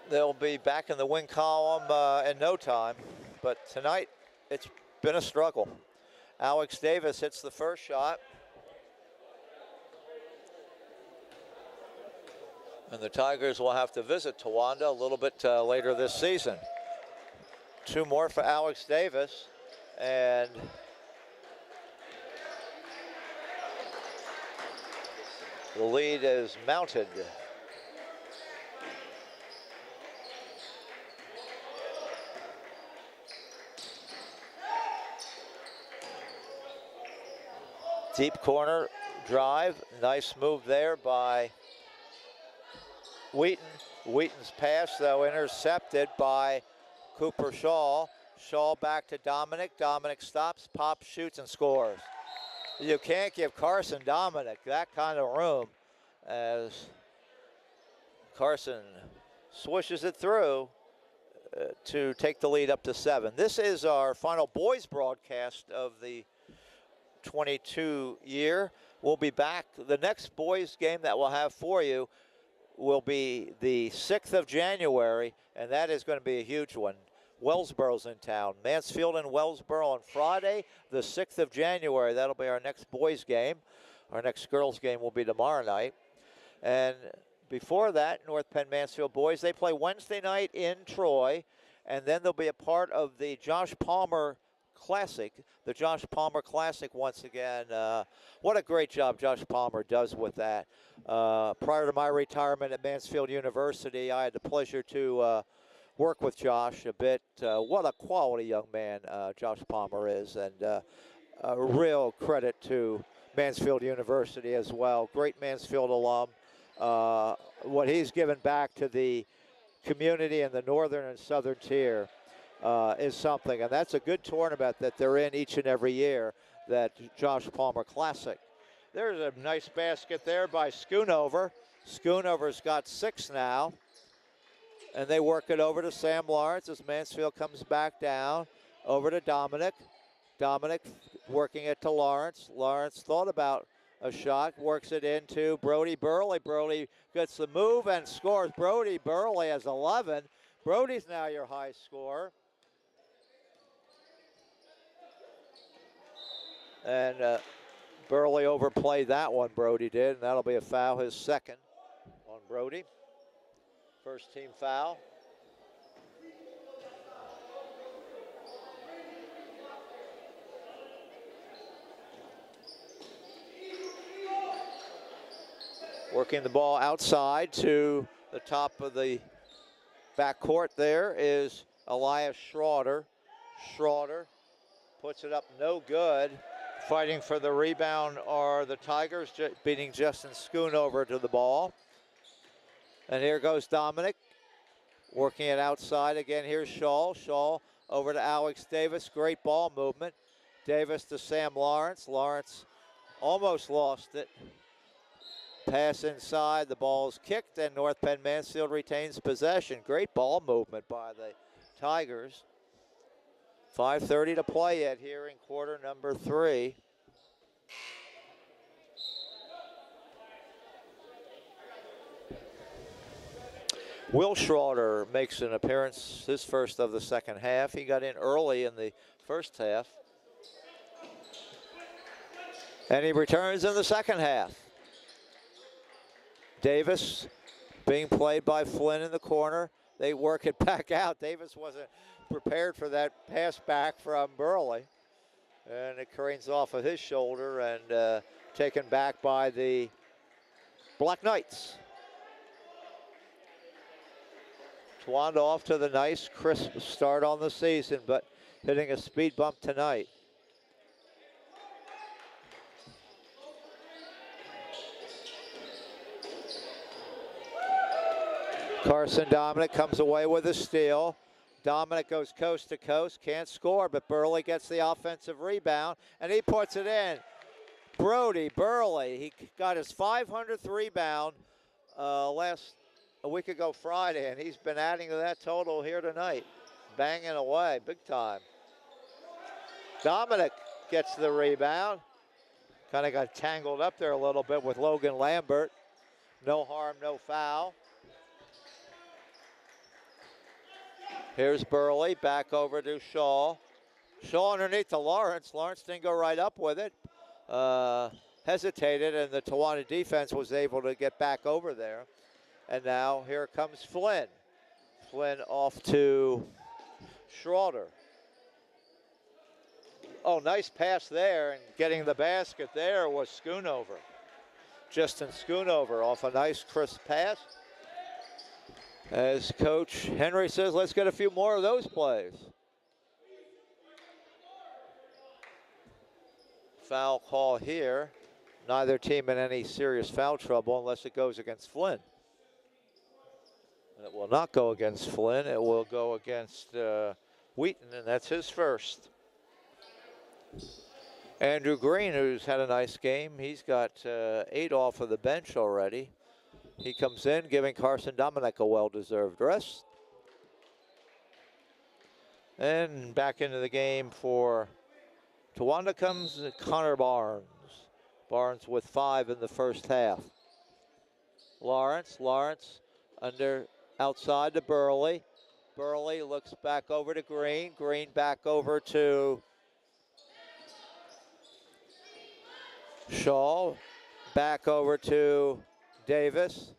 Speaker 1: they'll be back in the win column in no time, but tonight it's been a struggle. Alex Davis hits the first shot, and the Tigers will have to visit Towanda a little bit later this season. 2 more for Alex Davis, and the lead is mounted. Deep corner drive, nice move there by Wheaton. Wheaton's pass, though, intercepted by Cooper Shaw. Shaw back to Dominic. Dominic stops, pops, shoots, and scores. You can't give Carson Dominic that kind of room as Carson swishes it through to take the lead up to 7. This is our final boys broadcast of the 22 year. We'll be back. The next boys game that we'll have for you will be the 6th of January, and that is going to be a huge one. Wellsboro's in town. Mansfield and Wellsboro on Friday, the 6th of January. That'll be our next boys game. Our next girls game will be tomorrow night. And before that, North Penn Mansfield boys, they play Wednesday night in Troy, and then they'll be a part of the Josh Palmer Classic. The Josh Palmer Classic once again. What a great job Josh Palmer does with that. Prior to my retirement at Mansfield University, I had the pleasure to work with Josh a bit. What a quality young man Josh Palmer is, and a real credit to Mansfield University as well. Great Mansfield alum. What he's given back to the community in the northern and southern tier is something, and that's a good tournament that they're in each and every year, that Josh Palmer Classic. There's a nice basket there by Schoonover. Schoonover's got 6 now, and they work it over to Sam Lawrence as Mansfield comes back down. Over to Dominic. Dominic working it to Lawrence. Lawrence thought about a shot, works it into Brody Burley. Burley gets the move and scores. Brody Burley has 11. Brody's now your high scorer. And Burley overplayed that one, Brody did, and that'll be a foul, his second on Brody. First team foul. Working the ball outside to the top of the backcourt there is Elias Schroeder. Schroeder puts it up no good. Fighting for the rebound are the Tigers, beating Justin Schoonover to the ball. And here goes Dominic, working it outside again. Here's Shaw. Shaw over to Alex Davis. Great ball movement. Davis to Sam Lawrence. Lawrence almost lost it. Pass inside. The ball is kicked, and North Penn Mansfield retains possession. Great ball movement by the Tigers. 5:30 to play yet here in quarter number 3. Will Schroeder makes an appearance, his first of the second half. He got in early in the first half. And he returns in the second half. Davis being played by Flynn in the corner. They work it back out. Davis wasn't prepared for that pass back from Burley. And it careens off of his shoulder and taken back by the Black Knights. Towanda off to the nice, crisp start on the season, but hitting a speed bump tonight. Carson Dominic comes away with a steal. Dominic goes coast to coast, can't score, but Burley gets the offensive rebound, and he puts it in. Brody Burley, he got his 500th rebound a week ago Friday, and he's been adding to that total here tonight. Banging away, big time. Dominic gets the rebound. Kind of got tangled up there a little bit with Logan Lambert. No harm, no foul. Here's Burley, back over to Shaw. Shaw underneath to Lawrence. Lawrence didn't go right up with it. Hesitated, and the Towanda defense was able to get back over there. And now here comes Flynn. Flynn off to Schroeder. Oh, nice pass there, and getting the basket there was Schoonover. Justin Schoonover off a nice crisp pass. As Coach Henry says, let's get a few more of those plays. Foul call here. Neither team in any serious foul trouble unless it goes against Flynn. And it will not go against Flynn. It will go against Wheaton, and that's his first. Andrew Green, who's had a nice game, he's got 8 off of the bench already. He comes in, giving Carson Dominic a well-deserved rest. And back into the game for Towanda comes Connor Barnes. Barnes with 5 in the first half. Lawrence under outside to Burley. Burley looks back over to Green. Green back over to Shaw. Back over to Davis.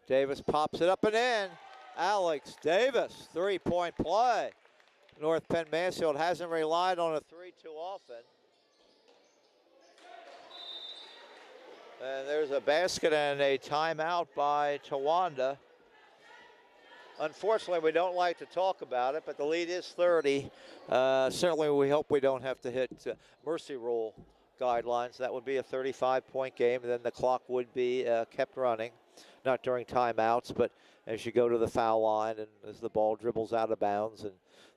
Speaker 1: Davis pops it up and in. Alex Davis, 3-point play. North Penn Mansfield hasn't relied on a 3 too often. And there's a basket and a timeout by Towanda. Unfortunately, we don't like to talk about it, but the lead is 30. Certainly, we hope we don't have to hit mercy rule guidelines. That would be a 35-point game, and then the clock would be kept running, not during timeouts, but as you go to the foul line and as the ball dribbles out of bounds and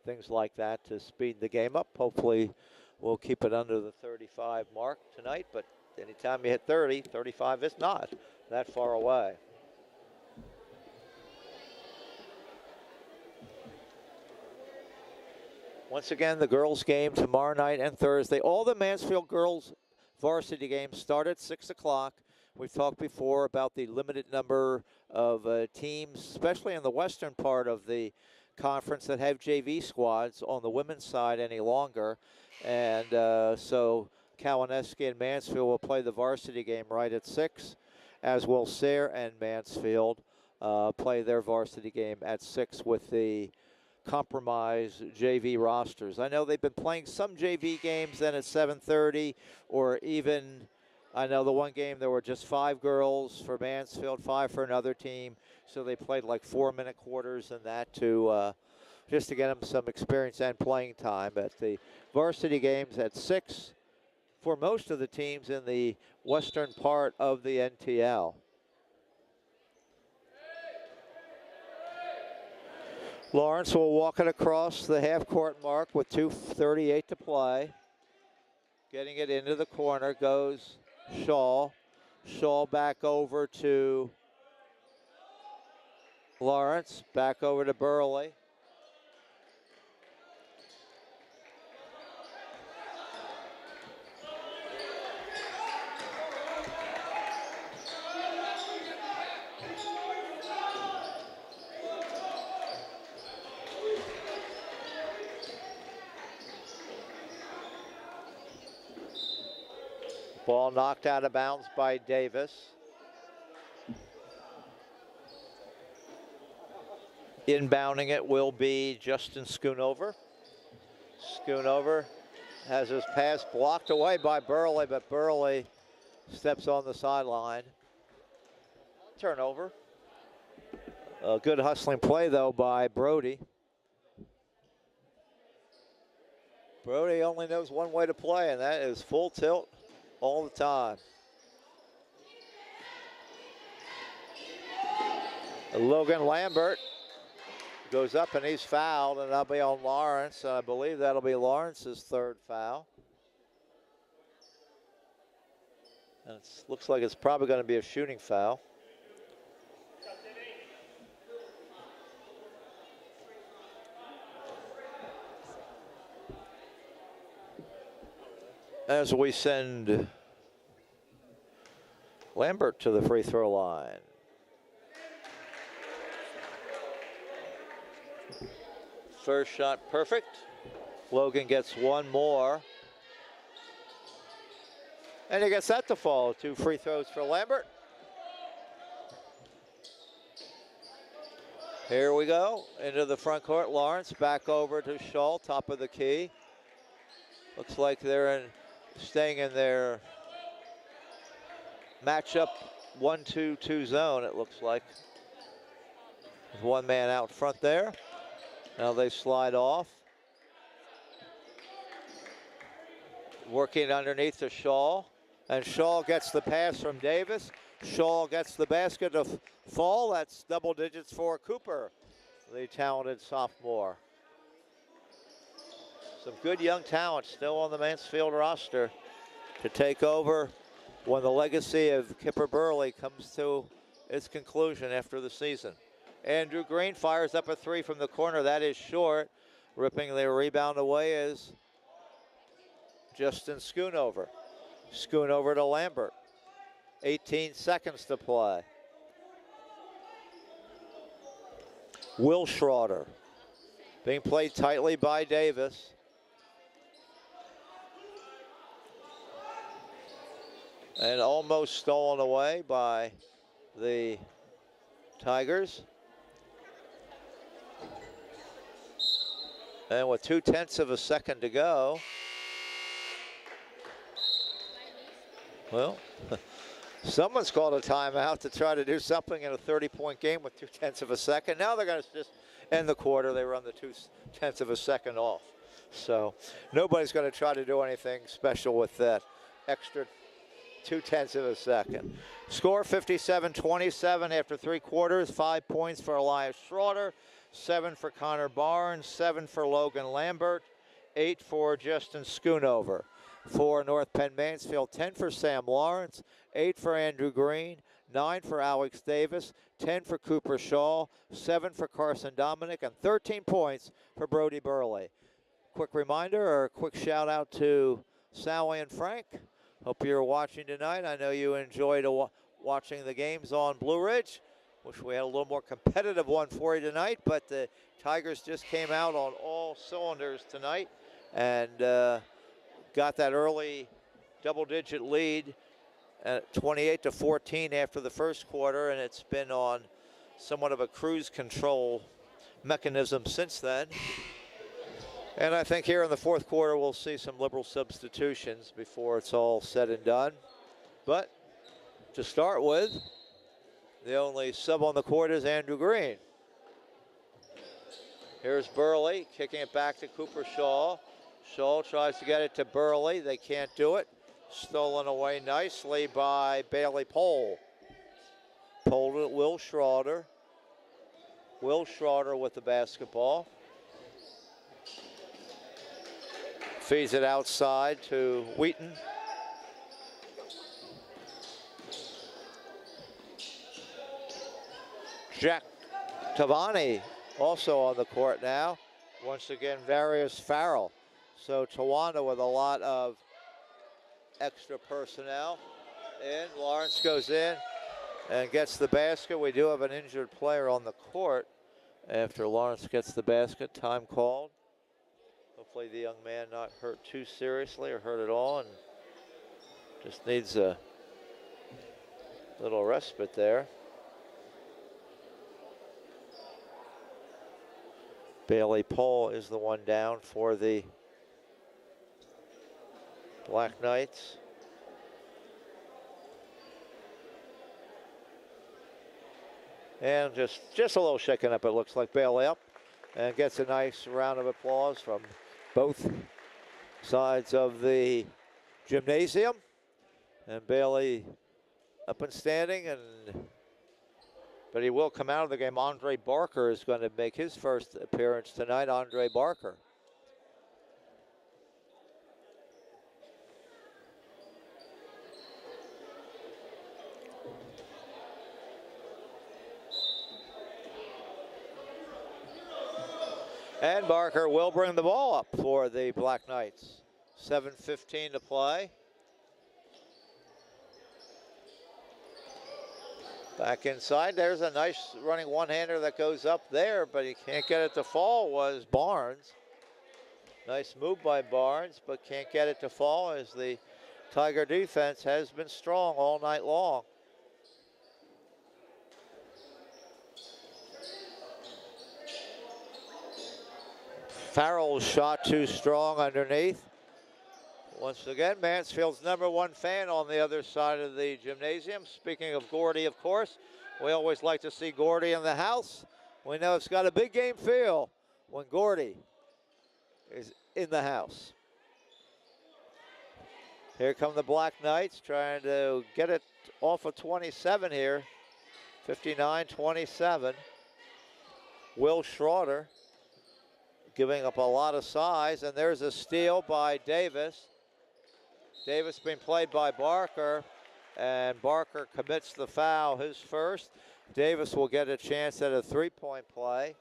Speaker 1: things like that to speed the game up. Hopefully, we'll keep it under the 35 mark tonight, but anytime you hit 30, 35 is not that far away. Once again, the girls' game tomorrow night and Thursday. All the Mansfield girls varsity games start at 6 o'clock. We've talked before about the limited number of teams, especially in the western part of the conference, that have JV squads on the women's side any longer. And so Kawaneski and Mansfield will play the varsity game right at 6, as will Sayre and Mansfield play their varsity game at 6 with the compromise JV rosters. I know they've been playing some JV games then at 7:30, or even, I know the one game there were just 5 girls for Mansfield, 5 for another team, so they played like 4-minute quarters and that to just to get them some experience and playing time. At the varsity games at 6 for most of the teams in the western part of the NTL. Lawrence will walk it across the half-court mark with 2:38 to play. Getting it into the corner goes Shaw. Shaw back over to Lawrence. Back over to Burley. Ball knocked out of bounds by Davis. Inbounding it will be Justin Schoonover. Schoonover has his pass blocked away by Burley, but Burley steps on the sideline. Turnover. A good hustling play, though, by Brody. Brody only knows one way to play, and that is full tilt all the time. Logan Lambert goes up and he's fouled, and that'll be on Lawrence. I believe that'll be Lawrence's 3rd foul. And it looks like it's probably going to be a shooting foul. As we send Lambert to the free throw line. First shot perfect. Logan gets one more. And he gets that to fall. 2 free throws for Lambert. Here we go into the front court. Lawrence back over to Shaw, top of the key. Looks like they're staying in their matchup 1-2-2 zone, it looks like. There's one man out front there. Now they slide off. Working underneath to Shaw. And Shaw gets the pass from Davis. Shaw gets the basket to fall. That's double digits for Cooper, the talented sophomore. Some good young talent still on the Mansfield roster to take over when the legacy of Kipper Burley comes to its conclusion after the season. Andrew Green fires up a 3 from the corner. That is short. Ripping the rebound away is Justin Schoonover. Schoonover to Lambert. 18 seconds to play. Will Schroeder being played tightly by Davis. And almost stolen away by the Tigers. And with 0.2 of a second to go, well, someone's called a timeout to try to do something in a 30-point game with 0.2 of a second. Now they're going to just end the quarter. They run the 0.2 of a second off. So nobody's going to try to do anything special with that extra 0.2 of a second. Score 57-27 after 3 quarters. 5 points for Elias Schroeder, 7 for Connor Barnes, 7 for Logan Lambert, 8 for Justin Schoonover. For North Penn Mansfield, 10 for Sam Lawrence, 8 for Andrew Green, 9 for Alex Davis, 10 for Cooper Shaw, 7 for Carson Dominic, and 13 points for Brody Burley. Quick reminder or a quick shout out to Sally and Frank. Hope you're watching tonight. I know you enjoyed watching the games on Blue Ridge. Wish we had a little more competitive one for you tonight, but the Tigers just came out on all cylinders tonight and got that early double-digit lead at 28-14 after the first quarter, and it's been on somewhat of a cruise control mechanism since then. And I think here in the fourth quarter we'll see some liberal substitutions before it's all said and done. But to start with, the only sub on the court is Andrew Green. Here's Burley kicking it back to Cooper Shaw. Shaw tries to get it to Burley. They can't do it. Stolen away nicely by Bailey Pohl. Pohl to Will Schroeder. Will Schroeder with the basketball. Feeds it outside to Wheaton. Jack Tavani also on the court now. Once again, Various Farrell. So Towanda with a lot of extra personnel. And Lawrence goes in and gets the basket. We do have an injured player on the court after Lawrence gets the basket. Time called. Hopefully the young man not hurt too seriously or hurt at all and just needs a little respite there. Bailey Pohl is the one down for the Black Knights. And just a little shaken up, it looks like. Bailey up and gets a nice round of applause from both sides of the gymnasium. And Bailey up and standing, but he will come out of the game. Andre Barker is going to make his first appearance tonight. Andre Barker. And Barker will bring the ball up for the Black Knights. 7:15 to play. Back inside, there's a nice running one-hander that goes up there, but he can't get it to fall, was Barnes. Nice move by Barnes, but can't get it to fall as the Tiger defense has been strong all night long. Farrell's shot too strong underneath. Once again, Mansfield's #1 fan on the other side of the gymnasium. Speaking of Gordy, of course, we always like to see Gordy in the house. We know it's got a big game feel when Gordy is in the house. Here come the Black Knights trying to get it off of 27 here. 59-27. Will Schroeder giving up a lot of size, and there's a steal by Davis. Davis being played by Barker, and Barker commits the foul, his first. Davis will get a chance at a three-point play.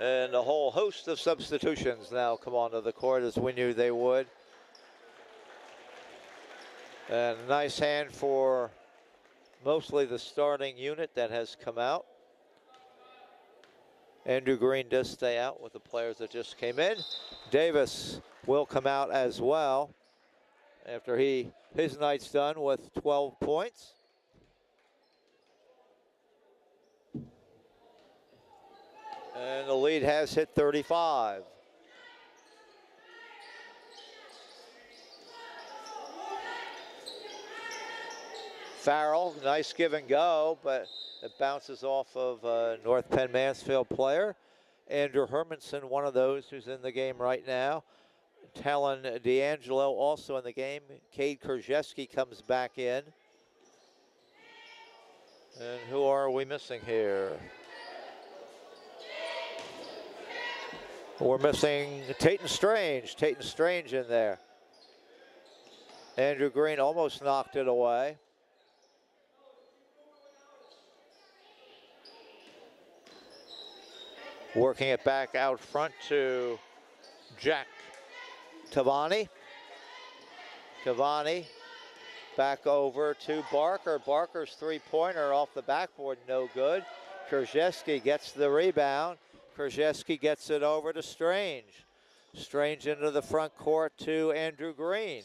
Speaker 1: And a whole host of substitutions now come onto the court, as we knew they would. And a nice hand for mostly the starting unit that has come out. Andrew Green does stay out with the players that just came in. Davis will come out as well after his night's done with 12 points. And the lead has hit 35. Farrell, nice give and go, but it bounces off of a North Penn Mansfield player. Andrew Hermanson, one of those who's in the game right now. Talon D'Angelo also in the game. Cade Krzyzewski comes back in. And who are we missing here? We're missing Tatum Strange. Tatum Strange in there. Andrew Green almost knocked it away. Working it back out front to Jack Tavani. Tavani back over to Barker. Barker's three-pointer off the backboard, no good. Krzyzewski gets the rebound. Krzyzewski gets it over to Strange. Strange into the front court to Andrew Green.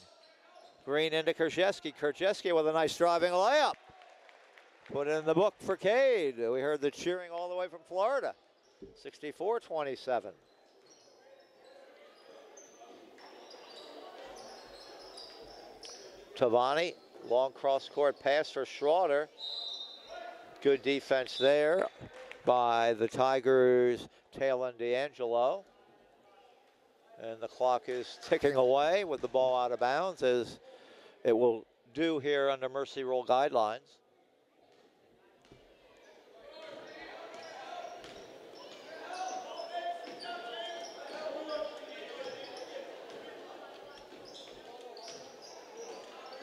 Speaker 1: Green into Krzyzewski. Krzyzewski with a nice driving layup. Put it in the book for Cade. We heard the cheering all the way from Florida. 64-27. Tavani, long cross-court pass for Schroeder. Good defense there by the Tigers' Talon D'Angelo. And the clock is ticking away with the ball out of bounds, as it will do here under Mercy Rule guidelines.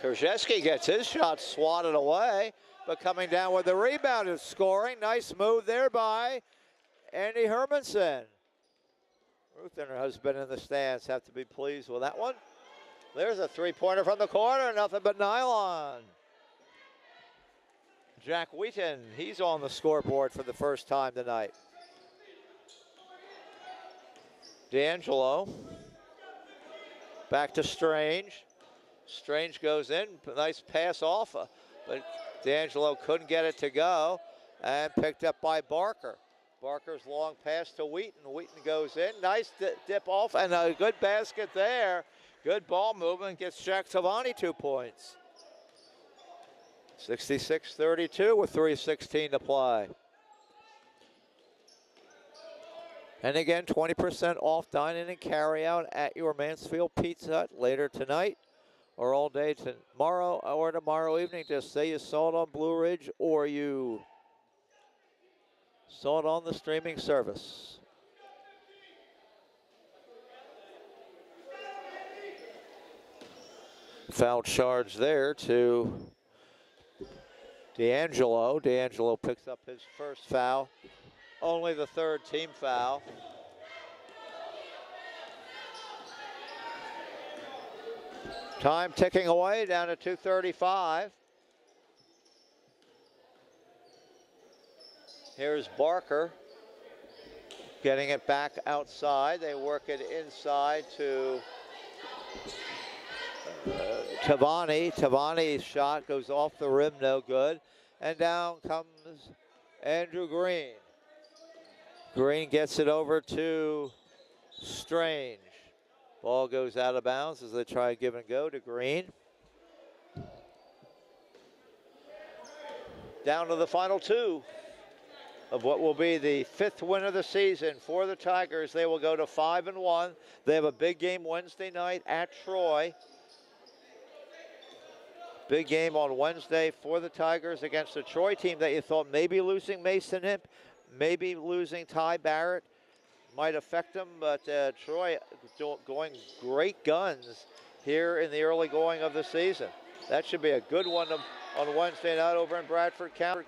Speaker 1: Krzyzewski gets his shot swatted away, but coming down with the rebound and scoring. Nice move there by Andy Hermanson. Ruth and her husband in the stands have to be pleased with that one. There's a three-pointer from the corner, nothing but nylon. Jack Wheaton, he's on the scoreboard for the first time tonight. D'Angelo, back to Strange. Strange goes in, nice pass off, but D'Angelo couldn't get it to go, and picked up by Barker. Barker's long pass to Wheaton. Wheaton goes in, nice dip off, and a good basket there. Good ball movement, gets Jack Tavani 2 points. 66-32 with 3:16 to play. And again, 20% off dining and carry out at your Mansfield Pizza Hut later tonight or all day tomorrow or tomorrow evening. Just say you saw it on Blue Ridge or you saw it on the streaming service. Foul charge there to D'Angelo. D'Angelo picks up his first foul. Only the third team foul. Time ticking away down to 2:35. Here's Barker getting it back outside. They work it inside to Tavani. Tavani's shot goes off the rim, no good. And down comes Andrew Green. Green gets it over to Strange. Ball goes out of bounds as they try give and go to Green. Down to the final two of what will be the fifth win of the season for the Tigers. They will go to 5-1. They have a big game Wednesday night at Troy. Big game on Wednesday for the Tigers against a Troy team that you thought maybe losing Mason Hip, maybe losing Ty Barrett might affect them, but Troy going great guns here in the early going of the season. That should be a good one to on Wednesday night over in Bradford. Counter.